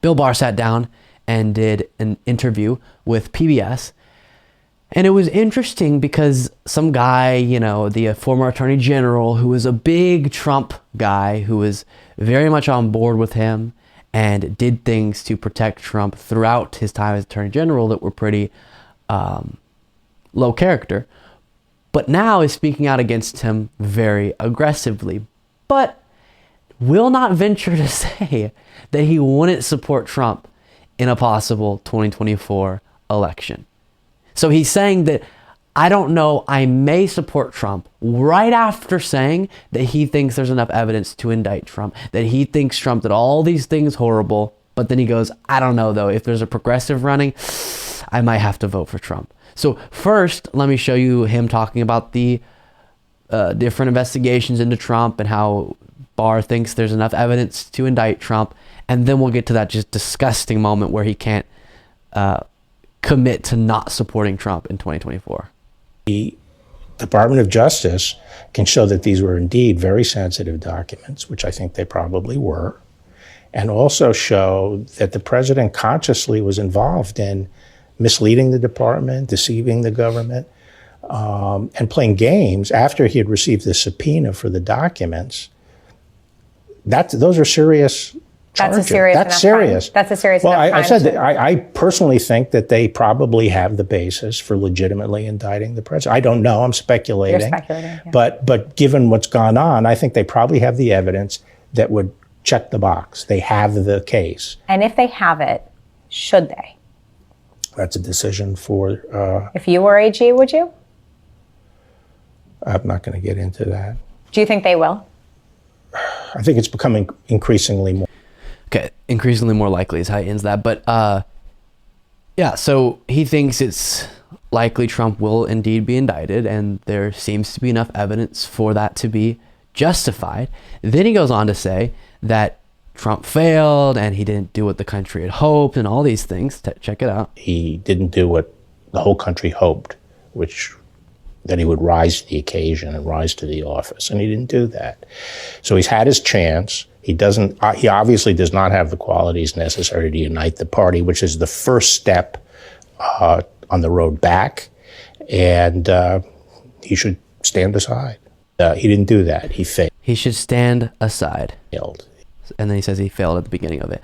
Bill Barr sat down and did an interview with PBS. And it was interesting because some guy, the former attorney general, who was a big Trump guy, who was very much on board with him and did things to protect Trump throughout his time as attorney general that were pretty low character, but now is speaking out against him very aggressively, but will not venture to say that he wouldn't support Trump in a possible 2024 election. So he's saying that, I don't know, I may support Trump, right after saying that he thinks there's enough evidence to indict Trump, that he thinks Trump did all these things horrible, but then he goes, I don't know though, if there's a progressive running, I might have to vote for Trump. So first, let me show you him talking about the different investigations into Trump and how Barr thinks there's enough evidence to indict Trump. And then we'll get to that just disgusting moment where he can't commit to not supporting Trump in 2024. The Department of Justice can show that these were indeed very sensitive documents, which I think they probably were, and also show that the president consciously was involved in misleading the department, deceiving the government, and playing games after he had received the subpoena for the documents. Those are serious charges. That's a serious enough serious. Crime. That's a serious well, enough crime. I said that I personally think that they probably have the basis for legitimately indicting the president. I don't know. I'm speculating. You're speculating. Yeah. But given what's gone on, I think they probably have the evidence that would check the box. They have the case. And if they have it, should they? That's a decision for... if you were AG, would you? I'm not going to get into that. Do you think they will? I think it's becoming increasingly more. Okay, increasingly more likely is how he ends that. But yeah, so he thinks it's likely Trump will indeed be indicted, and there seems to be enough evidence for that to be justified. Then he goes on to say that Trump failed and he didn't do what the country had hoped and all these things. Check it out. He didn't do what the whole country hoped, which that he would rise to the occasion and rise to the office, and he didn't do that. So he's had his chance. He obviously does not have the qualities necessary to unite the party, which is the first step on the road back, and he should stand aside. He didn't do that. He failed. He should stand aside. And then he says he failed at the beginning of it.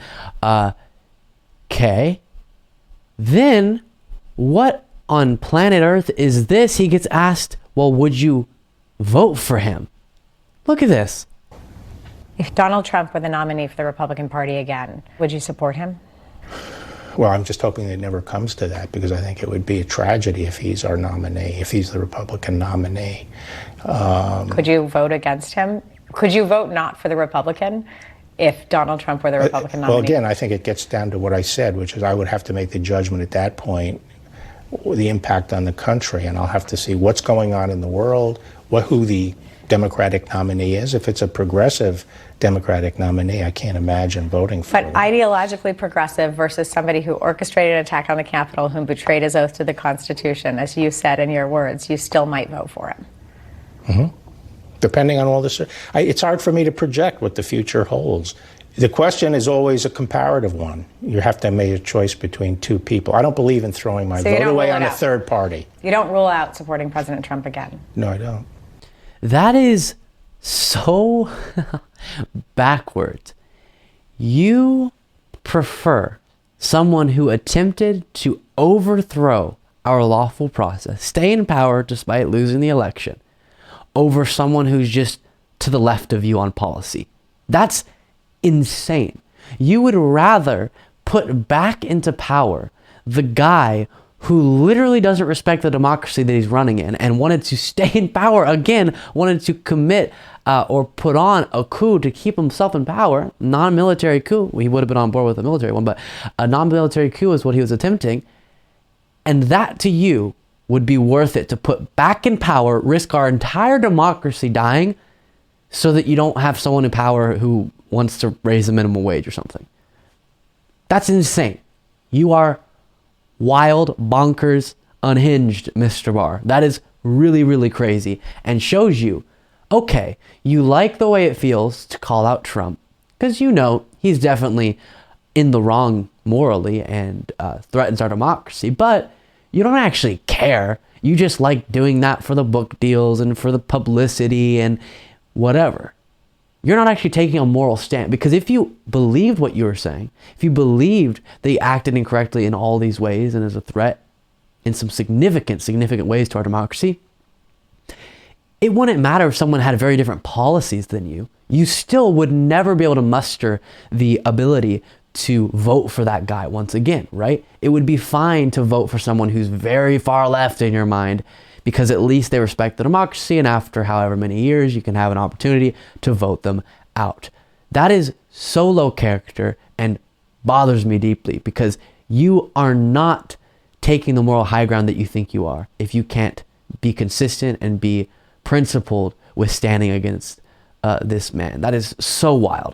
Okay. Then what on planet Earth is this? He gets asked, well, would you vote for him? Look at this. If Donald Trump were the nominee for the Republican Party again, would you support him? Well, I'm just hoping it never comes to that, because I think it would be a tragedy if he's our nominee, if he's the Republican nominee. Could you vote against him? Could you vote not for the Republican if Donald Trump were the Republican nominee? Well, again, I think it gets down to what I said, which is I would have to make the judgment at that point, the impact on the country, and I'll have to see what's going on in the world, who the Democratic nominee is. If it's a progressive Democratic nominee, I can't imagine voting for him. But ideologically progressive versus somebody who orchestrated an attack on the Capitol, who betrayed his oath to the Constitution, as you said in your words, you still might vote for him. Mm-hmm. Depending on all this, it's hard for me to project what the future holds. The question is always a comparative one. You have to make a choice between two people. I don't believe in throwing my vote away on a third party. You don't rule out supporting President Trump again? No, I don't. That is so backwards. You prefer someone who attempted to overthrow our lawful process, stay in power despite losing the election, over someone who's just to the left of you on policy. That's insane. You would rather put back into power the guy who literally doesn't respect the democracy that he's running in and wanted to stay in power again, wanted to commit or put on a coup to keep himself in power, non-military coup. He would have been on board with a military one, but a non-military coup is what he was attempting. And that to you would be worth it to put back in power, risk our entire democracy dying so that you don't have someone in power who wants to raise the minimum wage or something. That's insane. You are wild, bonkers, unhinged, Mr. Barr. That is really, really crazy and shows you, okay, you like the way it feels to call out Trump because you know he's definitely in the wrong morally and threatens our democracy, but you don't actually care. You just like doing that for the book deals and for the publicity and whatever. You're not actually taking a moral stand, because if you believed what you were saying, if you believed that he acted incorrectly in all these ways and as a threat in some significant ways to our democracy, it wouldn't matter if someone had very different policies than you. You still would never be able to muster the ability to vote for that guy once again, right? It would be fine to vote for someone who's very far left in your mind, because at least they respect the democracy, and after however many years you can have an opportunity to vote them out. That is so low character and bothers me deeply, because you are not taking the moral high ground that you think you are if you can't be consistent and be principled with standing against this man. That is so wild.